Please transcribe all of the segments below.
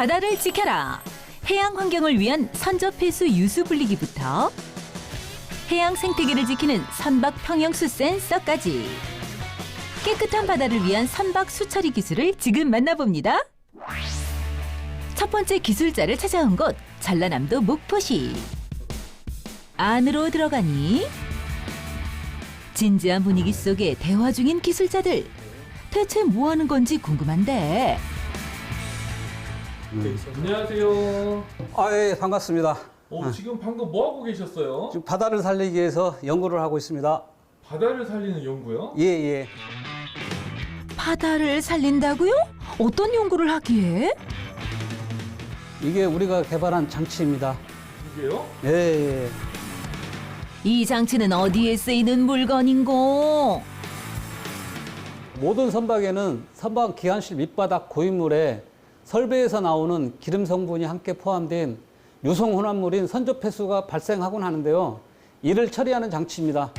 바다를 지켜라! 해양 환경을 위한 선저폐수 유수 분리기부터 해양 생태계를 지키는 선박 평형수 센서까지 깨끗한 바다를 위한 선박 수처리 기술을 지금 만나봅니다. 첫 번째 기술자를 찾아온 곳 전라남도 목포시. 안으로 들어가니 진지한 분위기 속에 대화 중인 기술자들. 대체 뭐 하는 건지 궁금한데. 안녕하세요. 예, 반갑습니다. 지금 방금 뭐 하고 계셨어요? 지금 바다를 살리기 위해서 연구를 하고 있습니다. 바다를 살리는 연구요? 예, 예. 바다를 살린다고요? 어떤 연구를 하기에? 이게 우리가 개발한 장치입니다. 이게요? 예, 예. 이 장치는 어디에 쓰이는 물건인고? 모든 선박에는 선박 기관실 밑바닥 고인물에 설배에서 나오는 기름 성분이 함께 포함된 유성 혼합물인 선저폐수가 발생하곤 하는데요. 이를 처리하는 장치입니다.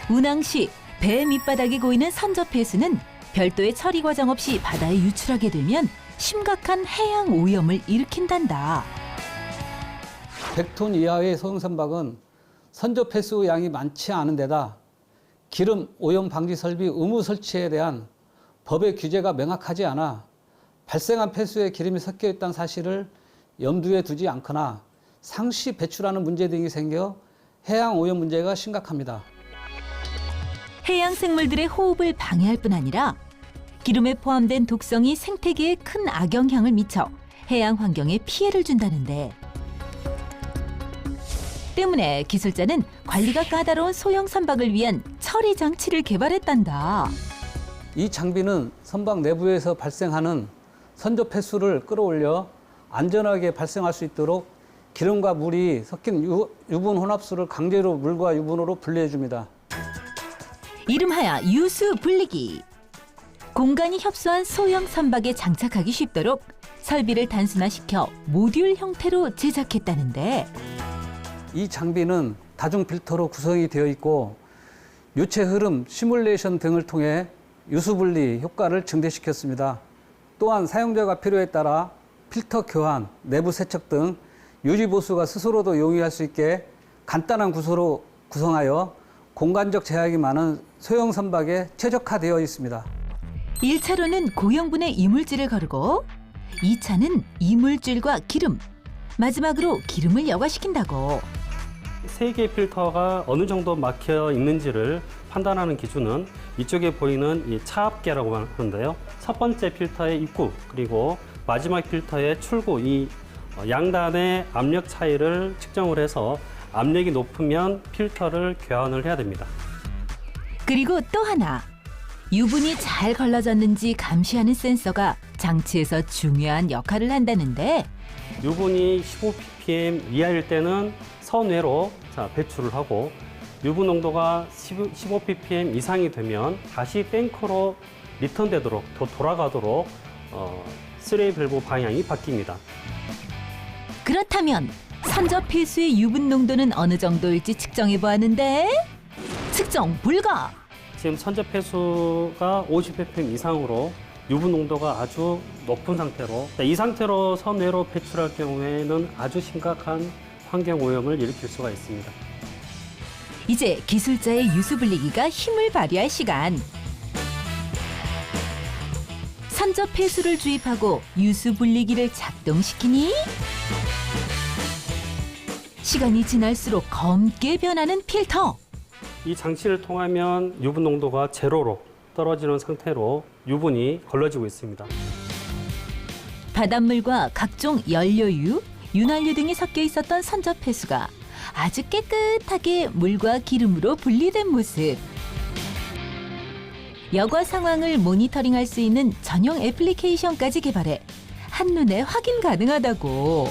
운항시 배 밑바닥에 고이는 선저폐수는 별도의 처리 과정 없이 바다에 유출하게 되면 심각한 해양 오염을 일으킨단다. 100톤 이하의 소형 선박은 선저폐수 양이 많지 않은 데다 기름 오염 방지 설비 의무 설치에 대한 법의 규제가 명확하지 않아 발생한 폐수에 기름이 섞여 있다는 사실을 염두에 두지 않거나 상시 배출하는 문제 등이 생겨 해양 오염 문제가 심각합니다. 해양 생물들의 호흡을 방해할 뿐 아니라 기름에 포함된 독성이 생태계에 큰 악영향을 미쳐 해양 환경에 피해를 준다는데. 때문에 기술자는 관리가 까다로운 소형 선박을 위한 처리 장치를 개발했단다. 이 장비는 선박 내부에서 발생하는 선저폐수를 끌어올려 안전하게 발생할 수 있도록 기름과 물이 섞인 유분 혼합수를 강제로 물과 유분으로 분리해 줍니다. 이름하여 유수 분리기. 공간이 협소한 소형 선박에 장착하기 쉽도록 설비를 단순화시켜 모듈 형태로 제작했다는데. 이 장비는 다중 필터로 구성이 되어 있고 유체 흐름, 시뮬레이션 등을 통해 유수 분리 효과를 증대시켰습니다. 또한 사용자가 필요에 따라 필터 교환, 내부 세척 등 유지 보수가 스스로도 용이할 수 있게 간단한 구조로 구성하여 공간적 제약이 많은 소형 선박에 최적화되어 있습니다. 1차로는 고형분의 이물질을 거르고 2차는 이물질과 기름, 마지막으로 기름을 여과시킨다고. 세 개의 필터가 어느 정도 막혀 있는지를 판단하는 기준은 이쪽에 보이는 이 차압계라고 하는데요. 첫 번째 필터의 입구 그리고 마지막 필터의 출구 이 양단의 압력 차이를 측정을 해서 압력이 높으면 필터를 교환을 해야 됩니다. 그리고 또 하나, 유분이 잘 걸러졌는지 감시하는 센서가 장치에서 중요한 역할을 한다는데. 유분이 15ppm 이하일 때는 선외로 배출을 하고 유분 농도가 15ppm 이상이 되면 다시 탱크로 리턴되도록 돌아가도록 쓰레기 밸브 방향이 바뀝니다. 그렇다면 선저폐수의 유분 농도는 어느 정도일지 측정해 보았는데 측정 불가. 지금 선저폐수가 50ppm 이상으로 유분 농도가 아주 높은 상태로 이 상태로 선외로 배출할 경우에는 아주 심각한 환경 오염을 일으킬 수가 있습니다. 이제 기술자의 유수 분리기가 힘을 발휘할 시간. 선저폐수를 주입하고 유수 분리기를 작동시키니 시간이 지날수록 검게 변하는 필터. 이 장치를 통하면 유분 농도가 제로로 떨어지는 상태로 유분이 걸러지고 있습니다. 바닷물과 각종 연료유, 윤활유 등이 섞여 있었던 선저폐수가 아주 깨끗하게 물과 기름으로 분리된 모습. 여과 상황을 모니터링할 수 있는 전용 애플리케이션까지 개발해 한눈에 확인 가능하다고.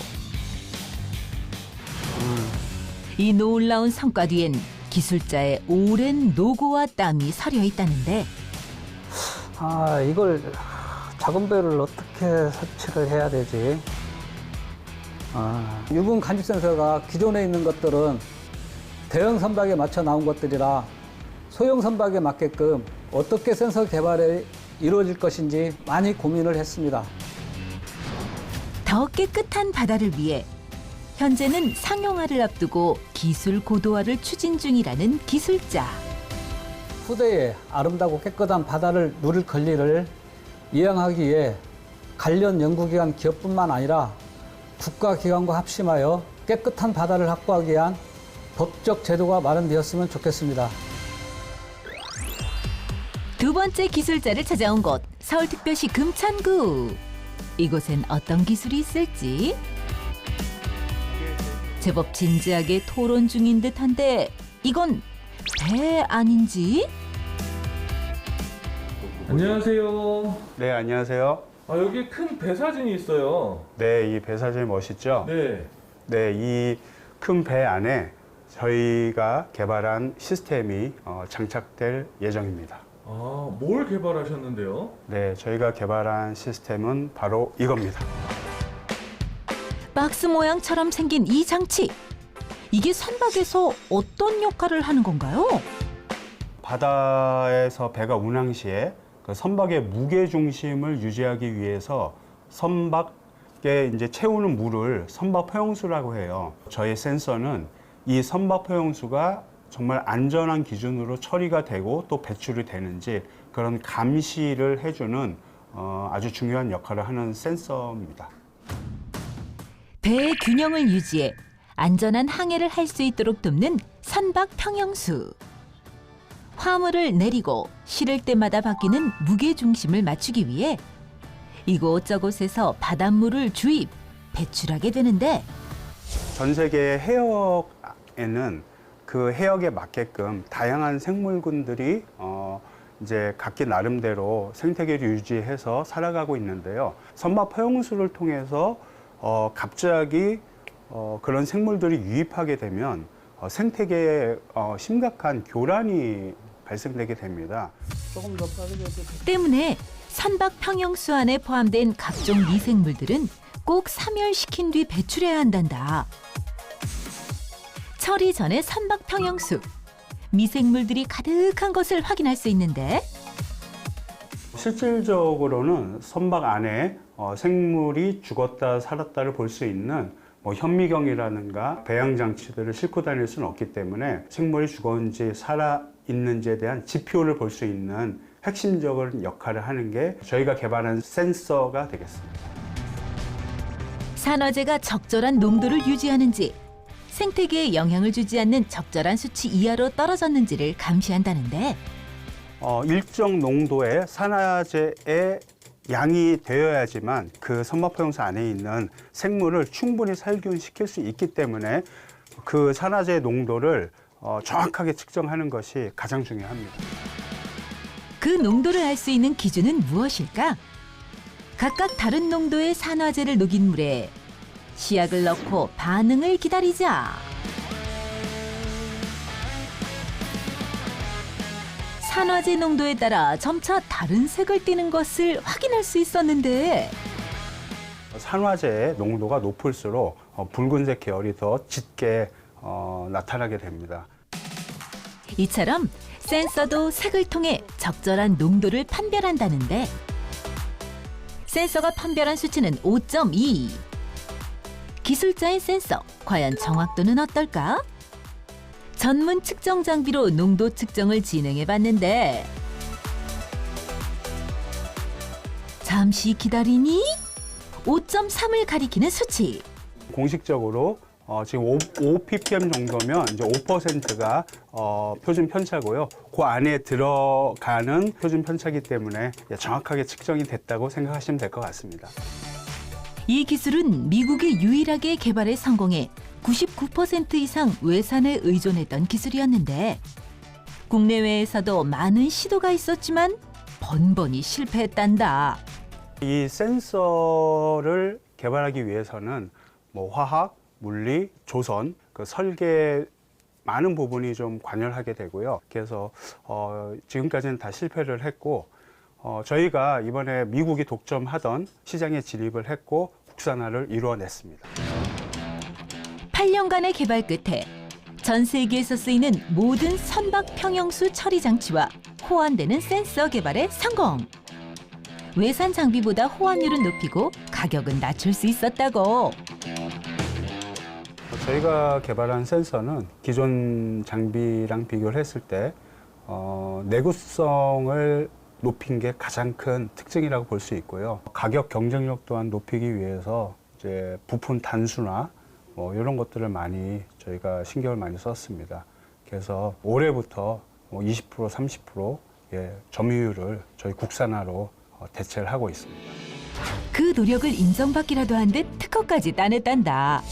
이 놀라운 성과 뒤엔 기술자의 오랜 노고와 땀이 서려 있다는데. 이걸 작은 배를 어떻게 설치를 해야 되지? 유분 간접 센서가 기존에 있는 것들은 대형 선박에 맞춰 나온 것들이라 소형 선박에 맞게끔 어떻게 센서 개발이 이루어질 것인지 많이 고민을 했습니다. 더 깨끗한 바다를 위해 현재는 상용화를 앞두고 기술 고도화를 추진 중이라는 기술자. 후대에 아름다고 깨끗한 바다를 누릴 권리를 이행하기 위해 관련 연구기관 기업뿐만 아니라 국가기관과 합심하여 깨끗한 바다를 확보하기 위한 법적 제도가 마련되었으면 좋겠습니다. 두 번째 기술자를 찾아온 곳, 서울특별시 금천구. 이곳엔 어떤 기술이 있을지 제법 진지하게 토론 중인 듯한데 이건 배 아닌지? 안녕하세요. 네, 안녕하세요. 여기 큰 배 사진이 있어요. 네, 이 배 사진이 멋있죠? 네. 네, 이 큰 배 안에 저희가 개발한 시스템이 장착될 예정입니다. 뭘 개발하셨는데요? 네, 저희가 개발한 시스템은 바로 이겁니다. 박스 모양처럼 생긴 이 장치. 이게 선박에서 어떤 역할을 하는 건가요? 바다에서 배가 운항 시에 그 선박의 무게 중심을 유지하기 위해서 선박에 이제 채우는 물을 선박 포용수라고 해요. 저희 센서는 이 선박 포용수가 정말 안전한 기준으로 처리가 되고 또 배출이 되는지 그런 감시를 해주는 아주 중요한 역할을 하는 센서입니다. 배의 균형을 유지해 안전한 항해를 할 수 있도록 돕는 선박 평형수. 화물을 내리고 실을 때마다 바뀌는 무게 중심을 맞추기 위해 이곳저곳에서 바닷물을 주입, 배출하게 되는데 전 세계 해역에는 그 해역에 맞게끔 다양한 생물군들이 이제 각기 나름대로 생태계를 유지해서 살아가고 있는데요. 선박 포용수를 통해서 갑자기 그런 생물들이 유입하게 되면 생태계에 심각한 교란이 발생되게 됩니다. 조금 더 빠르게 때문에 선박 평형수 안에 포함된 각종 미생물들은 꼭 사멸시킨 뒤 배출해야 한단다. 처리 전에 선박 평형수. 미생물들이 가득한 것을 확인할 수 있는데 실질적으로는 선박 안에 생물이 죽었다 살았다를 볼 수 있는 현미경이라든가 배양장치들을 싣고 다닐 수는 없기 때문에 생물이 죽었는지 살아있는지에 대한 지표를 볼 수 있는 핵심적인 역할을 하는 게 저희가 개발한 센서가 되겠습니다. 산화제가 적절한 농도를 유지하는지 생태계에 영향을 주지 않는 적절한 수치 이하로 떨어졌는지를 감시한다는데 일정 농도의 산화제의 양이 되어야지만 그 선박포용수 안에 있는 생물을 충분히 살균시킬 수 있기 때문에 그 산화제 농도를 정확하게 측정하는 것이 가장 중요합니다. 그 농도를 알 수 있는 기준은 무엇일까? 각각 다른 농도의 산화제를 녹인 물에 시약을 넣고 반응을 기다리자. 산화제 농도에 따라 점차 다른 색을 띠는 것을 확인할 수 있었는데 산화제의 농도가 높을수록 붉은색 계열이 더 짙게 나타나게 됩니다. 이처럼 센서도 색을 통해 적절한 농도를 판별한다는데 센서가 판별한 수치는 5.2. 기술자의 센서, 과연 정확도는 어떨까? 전문 측정 장비로 농도 측정을 진행해 봤는데 잠시 기다리니 5.3을 가리키는 수치. 공식적으로 지금 5 ppm 정도면 이제 5%가 표준 편차고요. 그 안에 들어가는 표준 편차이기 때문에 정확하게 측정이 됐다고 생각하시면 될 것 같습니다. 이 기술은 미국이 유일하게 개발에 성공해 99% 이상 외산에 의존했던 기술이었는데 국내외에서도 많은 시도가 있었지만 번번이 실패했단다. 이 센서를 개발하기 위해서는 화학, 물리, 조선, 그 설계 많은 부분이 좀 관여하게 되고요. 그래서 지금까지는 다 실패를 했고 저희가 이번에 미국이 독점하던 시장에 진입을 했고 국산화를 이루어냈습니다. 8년간의 개발 끝에 전 세계에서 쓰이는 모든 선박 평형수 처리 장치와 호환되는 센서 개발에 성공. 외산 장비보다 호환율은 높이고 가격은 낮출 수 있었다고. 저희가 개발한 센서는 기존 장비랑 비교를 했을 때 내구성을 높인 게 가장 큰 특징이라고 볼 수 있고요. 가격 경쟁력 또한 높이기 위해서 이제 부품 단수나 이런 것들을 많이 저희가 신경을 많이 썼습니다. 그래서 올해부터 20% 30% 점유율을 저희 국산화로 대체를 하고 있습니다. 그 노력을 인정받기라도 한 듯 특허까지 따냈단다.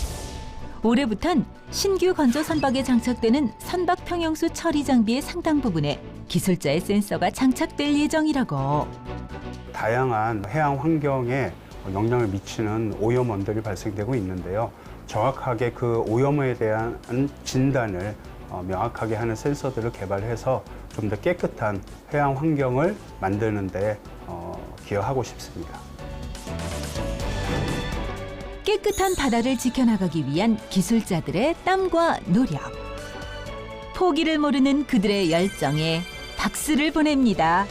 올해부턴 신규 건조 선박에 장착되는 선박 평형수 처리 장비의 상당 부분에 기술자의 센서가 장착될 예정이라고. 다양한 해양 환경에 영향을 미치는 오염원들이 발생되고 있는데요. 정확하게 그 오염에 대한 진단을 명확하게 하는 센서들을 개발해서 좀 더 깨끗한 해양 환경을 만드는 데 기여하고 싶습니다. 깨끗한 바다를 지켜나가기 위한 기술자들의 땀과 노력. 포기를 모르는 그들의 열정에 박수를 보냅니다.